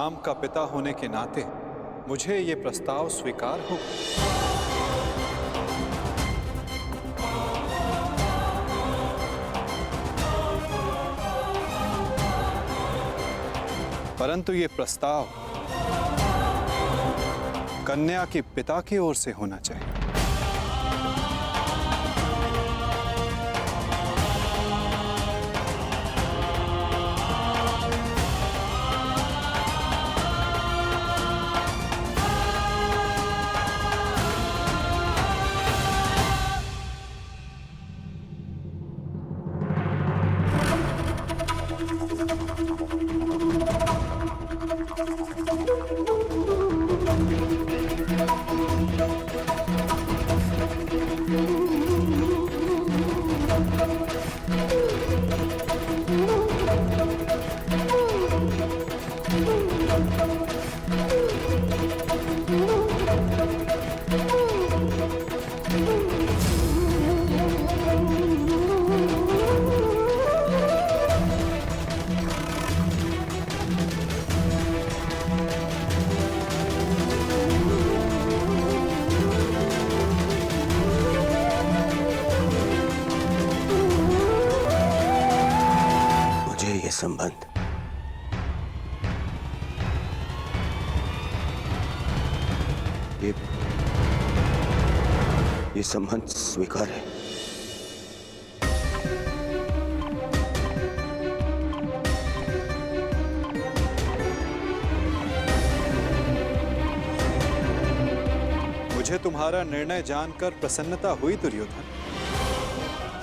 राम का पिता होने के नाते मुझे ये प्रस्ताव स्वीकार हो। परंतु ये प्रस्ताव कन्या के पिता की ओर से होना चाहिए। संबंध ये संबंध स्वीकार है। मुझे तुम्हारा निर्णय जानकर प्रसन्नता हुई दुर्योधन।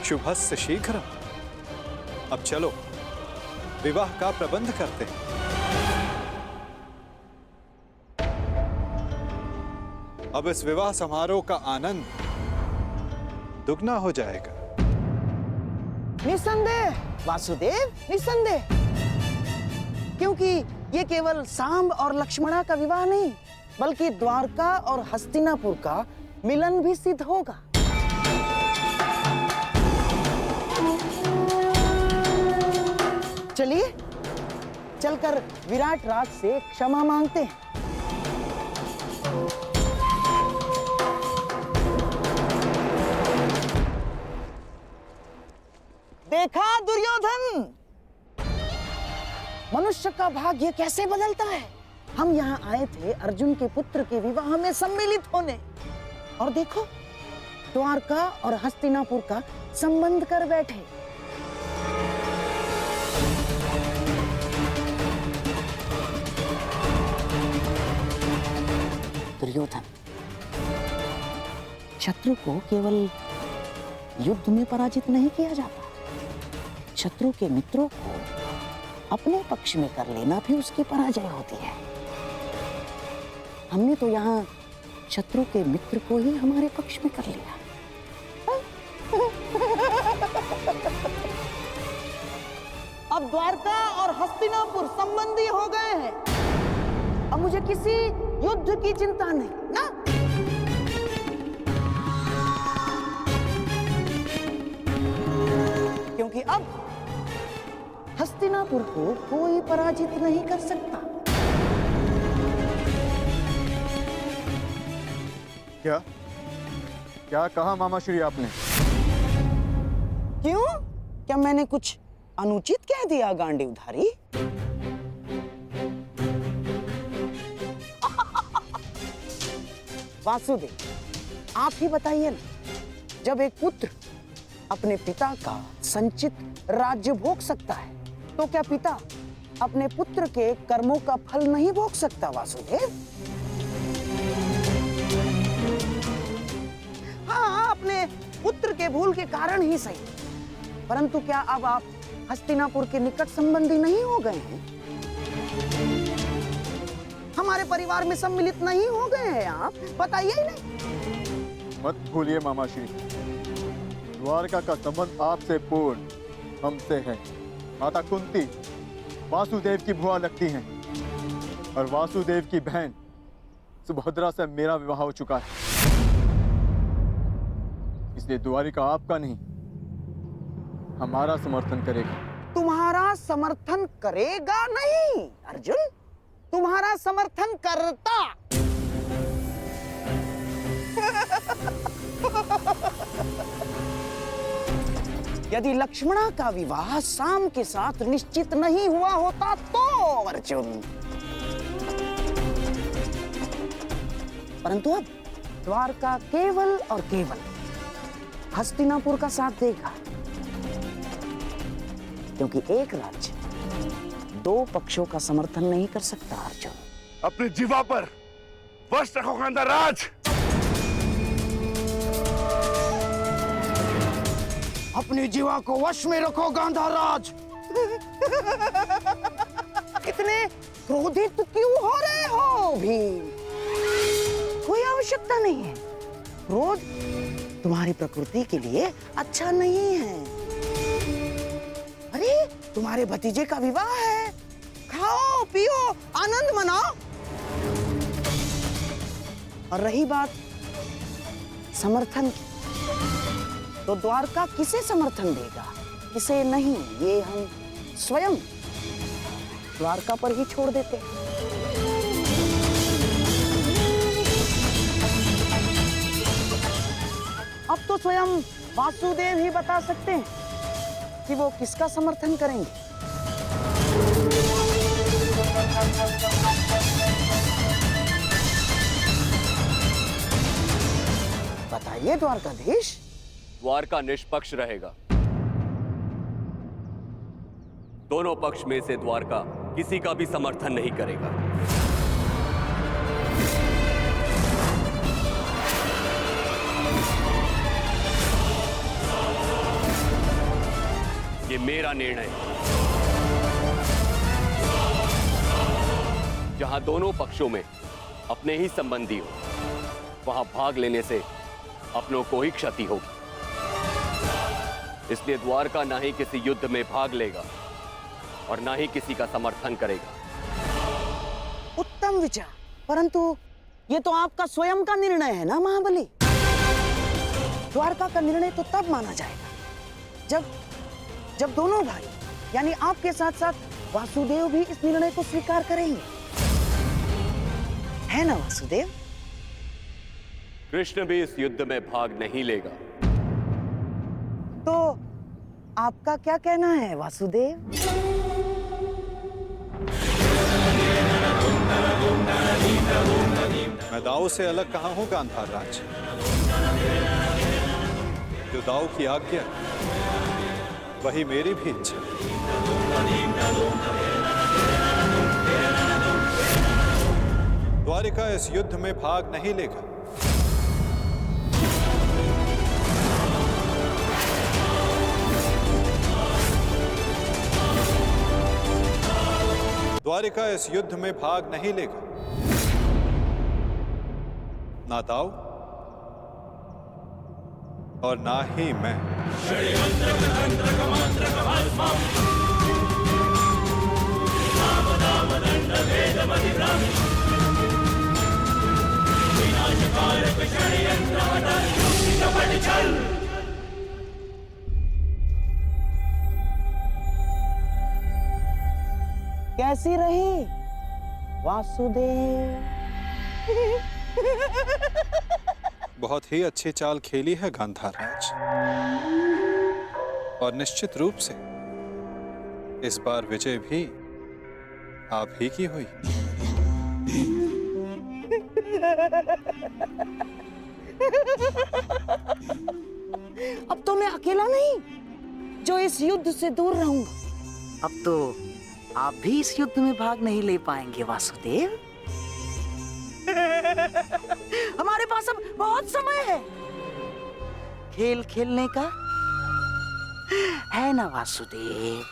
शुभस्य शीघ्रम। अब चलो विवाह का प्रबंध करते हैं। अब इस विवाह समारोह का आनंद दुगना हो जाएगा। निसंदेह वासुदेव, निसंदेह, क्योंकि ये केवल सांब और लक्ष्मणा का विवाह नहीं, बल्कि द्वारका और हस्तिनापुर का मिलन भी सिद्ध होगा। चलिए चलकर विराट राज से क्षमा मांगते हैं। देखा दुर्योधन, मनुष्य का भाग्य कैसे बदलता है। हम यहाँ आए थे अर्जुन के पुत्र के विवाह में सम्मिलित होने, और देखो द्वारका और हस्तिनापुर का संबंध कर बैठे। दुर्योधन, शत्रु को केवल युद्ध में पराजित नहीं किया जाता, शत्रु के मित्रों को अपने पक्ष में कर लेना भी उसकी पराजय होती है। हमने तो यहाँ शत्रु के मित्र को ही हमारे पक्ष में कर लिया। अब द्वारका और हस्तिनापुर संबंधी हो गए हैं। अब मुझे किसी युद्ध की चिंता नहीं ना। क्योंकि अब हस्तिनापुर को कोई पराजित नहीं कर सकता। क्या क्या कहा मामाश्री आपने? क्यों? क्या मैंने कुछ अनुचित कह दिया गांडीवधारी? वासुदेव, आप ही बताइए ना, जब एक पुत्र अपने पिता का संचित राज्य भोग सकता है, तो क्या पिता अपने पुत्र के कर्मों का फल नहीं भोग सकता? वासुदेव, हाँ, अपने पुत्र के भूल के कारण ही सही, परंतु क्या अब आप हस्तिनापुर के निकट संबंधी नहीं हो गए हैं? हमारे परिवार में सम्मिलित नहीं हो गए हैं आप? बताइए ही नहीं। मत भूलिए मामाश्री, द्वारका का संबंध आपसे पूर्ण हमसे है। माता कुंती वासुदेव की भुआ लगती हैं, और वासुदेव की बहन सुभद्रा से मेरा विवाह हो चुका है। इसलिए द्वारिका आपका नहीं, हमारा समर्थन करेगा। तुम्हारा समर्थन करेगा नहीं अर्जुन? तुम्हारा समर्थन करता। यदि लक्ष्मणा का विवाह शाम के साथ निश्चित नहीं हुआ होता तो अर्जुन, परंतु अब द्वारका केवल और केवल हस्तिनापुर का साथ देगा, क्योंकि एक राज्य दो पक्षों का समर्थन नहीं कर सकता अर्जुन। अपनी जीवा पर वश रखो गांधाराज। अपनी जीवा को वश में रखो गांधाराज। कितने क्रोधित क्यों हो रहे हो भीम? कोई आवश्यकता नहीं है। क्रोध तुम्हारी प्रकृति के लिए अच्छा नहीं है। अरे तुम्हारे भतीजे का विवाह है, खाओ पियो आनंद मनाओ। और रही बात समर्थन की, तो द्वारका किसे समर्थन देगा, किसे नहीं, ये हम स्वयं द्वारका पर ही छोड़ देते हैं। अब तो स्वयं वासुदेव ही बता सकते हैं कि वो किसका समर्थन करेंगे। बताइए द्वारकाधीश। द्वारका निष्पक्ष रहेगा। दोनों पक्ष में से द्वारका किसी का भी समर्थन नहीं करेगा। ये मेरा निर्णय है। जहां दोनों पक्षों में अपने ही संबंधी हो, वहां भाग लेने से अपनों को ही क्षति होगी। इसलिए द्वारका ना ही किसी युद्ध में भाग लेगा और ना ही किसी का समर्थन करेगा। उत्तम विचार, परंतु ये तो आपका स्वयं का निर्णय है ना महाबली। द्वारका का निर्णय तो तब माना जाएगा जब दोनों भाई यानी आपके साथ साथ वासुदेव भी इस निर्णय को स्वीकार करेंगे, है ना वासुदेव? कृष्ण भी इस युद्ध में भाग नहीं लेगा। तो आपका क्या कहना है वासुदेव? मैं दाऊ से अलग कहाँ हूं गांधार राज। जो दाऊ की आज्ञा वही मेरी भी इच्छा। द्वारिका इस युद्ध में भाग नहीं लेगा। द्वारिका इस युद्ध में भाग नहीं लेगा। ना दाऊ और ना ही मैं। कैसी रही वासुदेव? बहुत ही अच्छी चाल खेली है गांधाराज, और निश्चित रूप से इस बार विजय भी आप ही की हुई। अब तो मैं अकेला नहीं जो इस युद्ध से दूर रहूंगा। अब तो आप भी इस युद्ध में भाग नहीं ले पाएंगे वासुदेव। हमारे पास अब बहुत समय है खेल खेलने का, है ना वासुदेव?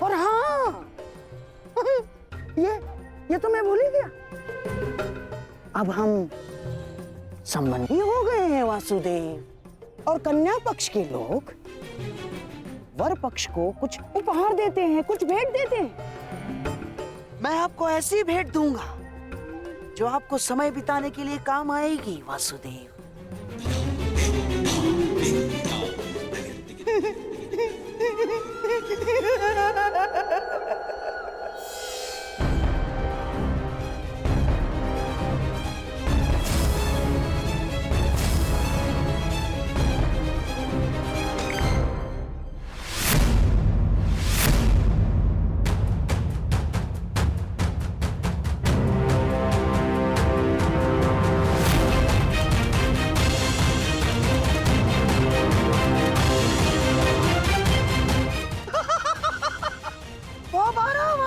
और हाँ, ये तो मैं भूल ही गया। अब हम संबंधी हो गए हैं वासुदेव, और कन्या पक्ष के लोग वर पक्ष को कुछ उपहार देते हैं, कुछ भेंट देते हैं। मैं आपको ऐसी भेंट दूंगा जो आपको समय बिताने के लिए काम आएगी वासुदेव।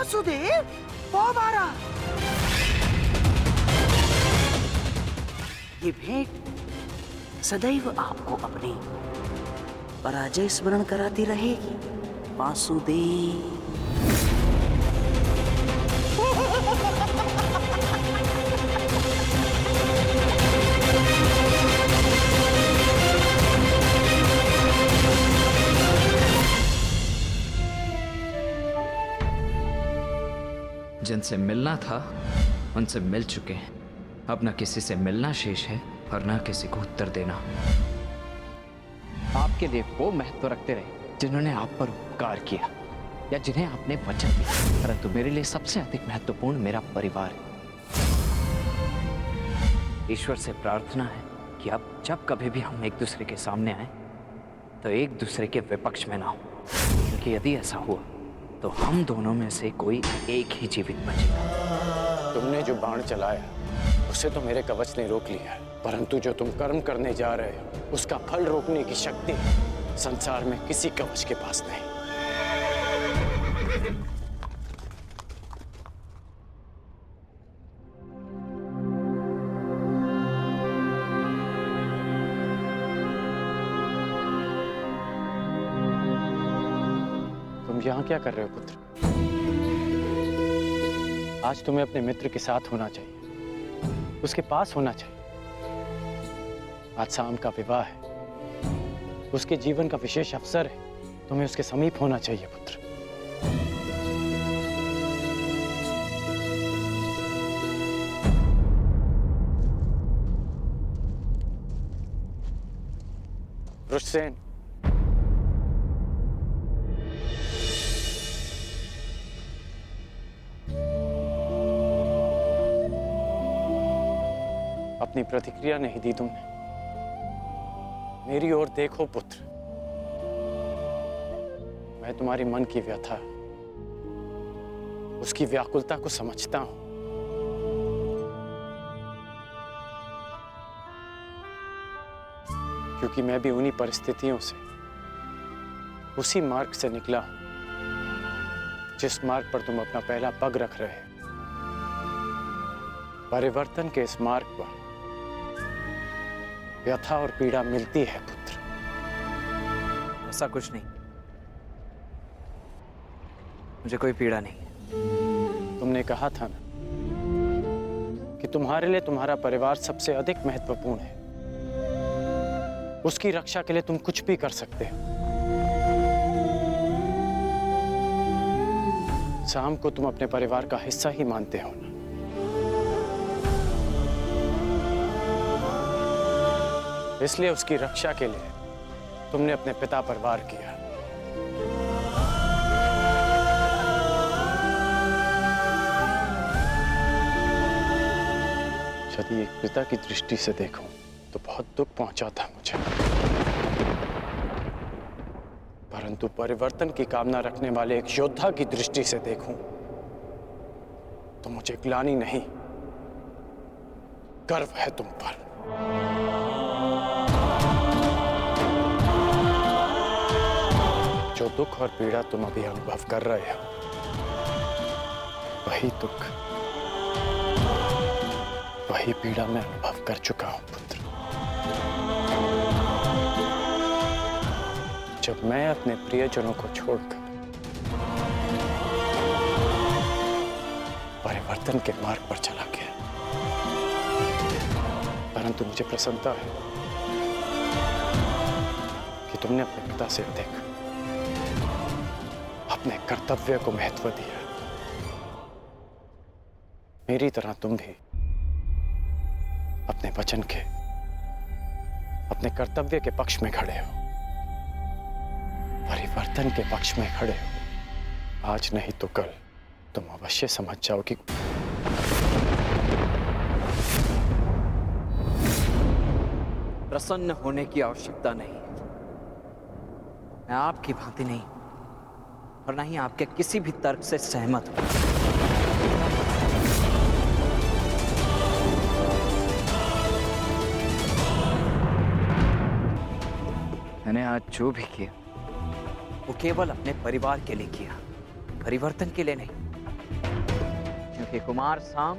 वासुदेव, वो बारा। ये भेंट सदैव आपको अपनी पराजय स्मरण कराती रहेगी, वासुदेव। जिनसे मिलना था उनसे मिल चुके हैं। अब न किसी से मिलना शेष है और न किसी को उत्तर देना। आपके लिए वो महत्व रखते रहे जिन्होंने आप पर उपकार किया या जिन्हें आपने वचन दिया, परंतु मेरे लिए सबसे अधिक महत्वपूर्ण मेरा परिवार है। ईश्वर से प्रार्थना है कि अब जब कभी भी हम एक दूसरे के सामने आए तो एक दूसरे के विपक्ष में ना हो, क्योंकि यदि ऐसा हुआ तो हम दोनों में से कोई एक ही जीवित बचेगा। तुमने जो बाण चलाया उसे तो मेरे कवच ने रोक लिया, परंतु जो तुम कर्म करने जा रहे हो उसका फल रोकने की शक्ति संसार में किसी कवच के पास नहीं। तुम यहाँ क्या कर रहे हो पुत्र? आज तुम्हें अपने मित्र के साथ होना चाहिए, उसके पास होना चाहिए। आज शाम का विवाह है, उसके जीवन का विशेष अवसर है, तुम्हें उसके समीप होना चाहिए पुत्र। रुष्सेन, अपनी प्रतिक्रिया नहीं दी तुमने। मेरी ओर देखो पुत्र, मैं तुम्हारी मन की व्यथा, उसकी व्याकुलता को समझता हूं। क्योंकि मैं भी उन्हीं परिस्थितियों से, उसी मार्ग से निकला हूं जिस मार्ग पर तुम अपना पहला पग रख रहे हो। परिवर्तन के इस मार्ग पर व्यथा और पीड़ा मिलती है पुत्र। ऐसा कुछ नहीं, मुझे कोई पीड़ा नहीं। तुमने कहा था ना कि तुम्हारे लिए तुम्हारा परिवार सबसे अधिक महत्वपूर्ण है। उसकी रक्षा के लिए तुम कुछ भी कर सकते हो। शाम को तुम अपने परिवार का हिस्सा ही मानते हो ना? इसलिए उसकी रक्षा के लिए तुमने अपने पिता पर वार किया। यदि एक पिता की दृष्टि से देखूं तो बहुत दुख पहुंचा था मुझे, परंतु परिवर्तन की कामना रखने वाले एक योद्धा की दृष्टि से देखूं तो मुझे ग्लानि नहीं, गर्व है तुम पर। जो दुख और पीड़ा तुम अभी अनुभव कर रहे हो, वही दुख, वही पीड़ा मैं अनुभव कर चुका हूं पुत्र। जब मैं अपने प्रियजनों को छोड़कर परिवर्तन के मार्ग पर चला गया, परंतु मुझे प्रसन्नता है कि तुमने अपने पिता से अधिक अपने कर्तव्य को महत्व दिया। मेरी तरह तुम भी अपने वचन के, अपने कर्तव्य के पक्ष में खड़े हो, परिवर्तन के पक्ष में खड़े हो। आज नहीं तो कल तुम अवश्य समझ जाओगे। प्रसन्न होने की आवश्यकता नहीं। मैं आपकी भांति नहीं और ना ही आपके किसी भी तर्क से सहमत हूं। मैंने आज जो भी किया वो केवल अपने परिवार के लिए किया, परिवर्तन के लिए नहीं। कि कुमार साम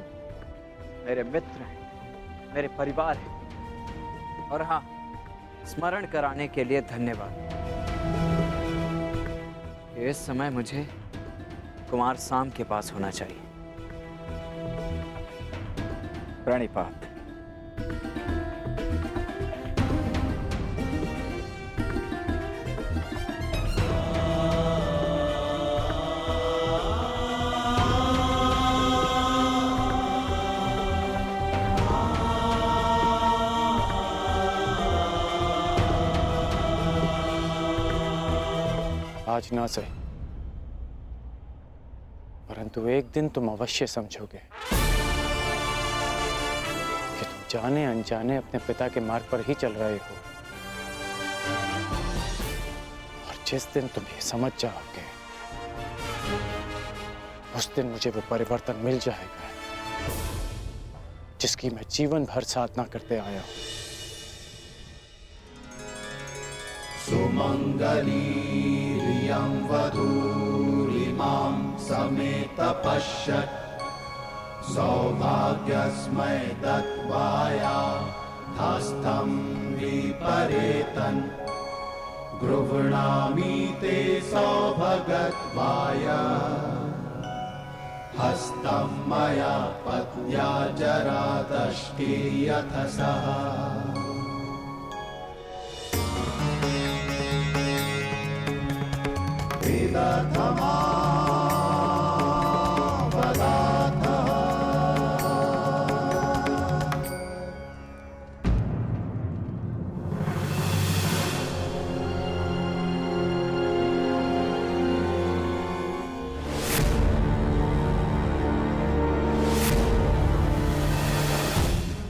मेरे मित्र हैं, मेरे परिवार हैं। और हाँ, स्मरण कराने के लिए धन्यवाद। इस समय मुझे कुमार साम के पास होना चाहिए। प्रणिपात। आज ना सही, परंतु एक दिन तुम अवश्य समझोगे कि तुम जाने अनजाने अपने पिता के मार्ग पर ही चल रहे हो। और जिस दिन तुम ये समझ जाओगे, उस दिन मुझे वो परिवर्तन मिल जाएगा जिसकी मैं जीवन भर साधना करते आया हूं। सुमंगलीरियं वधूरिमां समेत पश्यत् सौभाग्यस्मै दत्वाया हस्तं विपरेतन् गृह्णामि ते सौभगत्वाय हस्तं मया पत्या जरादष्टे यथ सः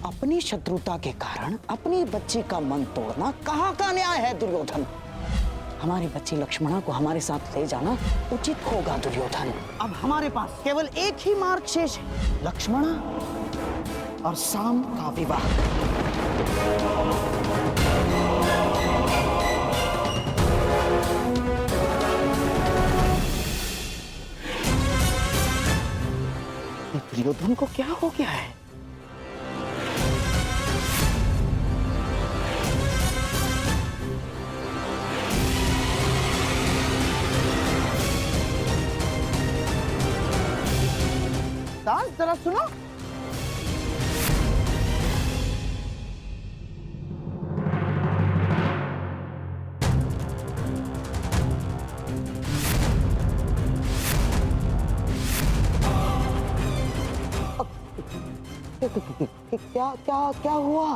अपनी शत्रुता के कारण अपनी बच्ची का मन तोड़ना कहाँ का न्याय है दुर्योधन? हमारी बच्ची लक्ष्मणा को हमारे साथ ले जाना उचित होगा दुर्योधन। अब हमारे पास केवल एक ही मार्ग शेष है, लक्ष्मणा और साम का विवाह। दुर्योधन को क्या हो गया है? जरा सुनो। क्या क्या क्या हुआ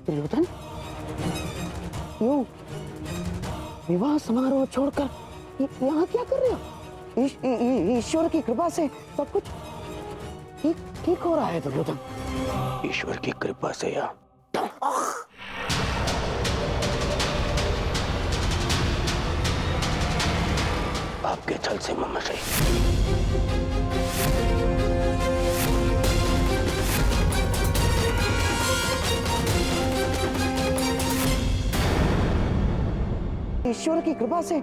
दुर्योधन? क्यों विवाह समारोह छोड़कर यहाँ क्या कर रहे हो? ईश्वर की कृपा से सब कुछ ठीक हो रहा है दुर्योधन। ईश्वर की कृपा से या आपके छल से ममशे। ईश्वर की कृपा से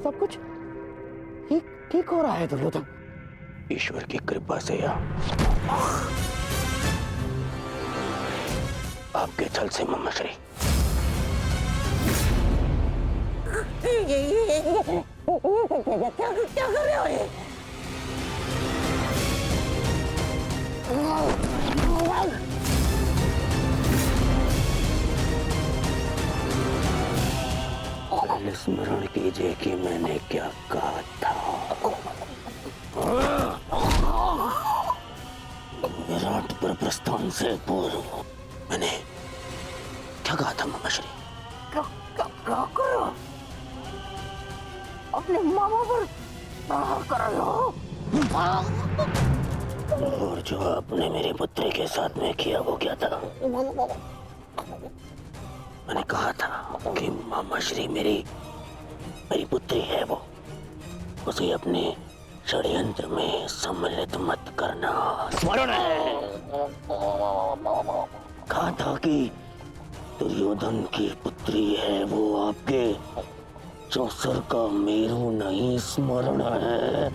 सब कुछ ठीक हो रहा है दुर्योधन। ईश्वर की कृपा से या आपके छल से ममशे। क्या कर रहे हो ये? स्मरण कीजिए कि मैंने क्या कहा था। विराट पर प्रस्थान से पूर्व मैंने क्या कहा था ममश्री? क्या कर रहे हो? अपने मामा पर प्रहार कर रहे हो? और जो आपने मेरे पुत्री के साथ में किया वो क्या था? मैंने कहा था कि मामाश्री मेरी पुत्री है, वो उसे अपने षड्यंत्र में सम्मिलित मत करना। स्मरण है कहा था कि दुर्योधन की पुत्री है, वो आपके चौसर का मेरू नहीं। स्मरण है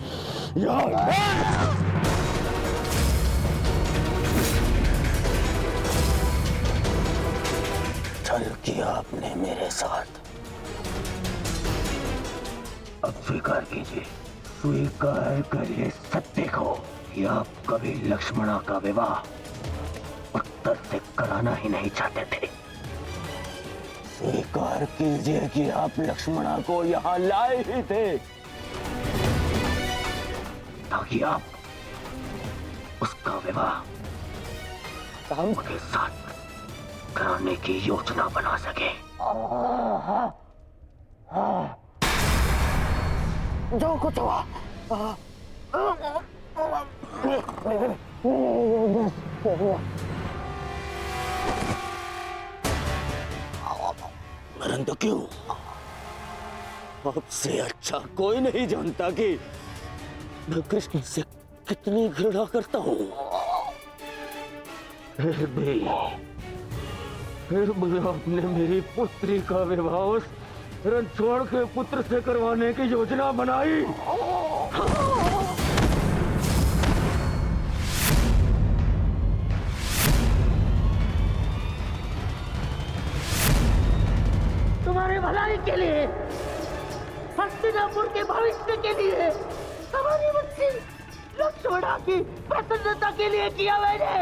छल किया आपने मेरे साथ। अब स्वीकार कीजिए, स्वीकार करिए सत्य को कि आप कभी लक्ष्मणा का विवाह उत्तर से कराना ही नहीं चाहते थे। स्वीकार कीजिए कि आप लक्ष्मणा को यहां लाए ही थे ताकि आप उसका विवाह राम के साथ कराने की योजना बना सके। जो कुछ हुआ मरण तो क्यों, आपसे अच्छा कोई नहीं जानता कि मैं कृष्ण से कितनी घृणा करता हूं। फिर भी आपने मेरी पुत्री का विवाह उस रणछोड़ के पुत्र से करवाने की योजना बनाई। तुम्हारे भलाई के लिए, हस्तिनापुर के भविष्य के लिए, हमारी बच्ची लक्ष्मणा की प्रसन्नता के लिए किया मैंने।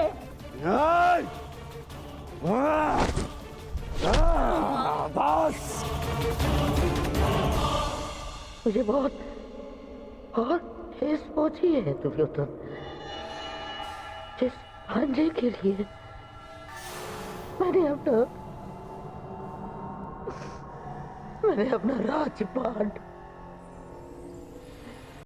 बस मुझे बहुत ठेस पहुंची है दुर्योधन। जिस भांजे के लिए मैंने अपना राजपाट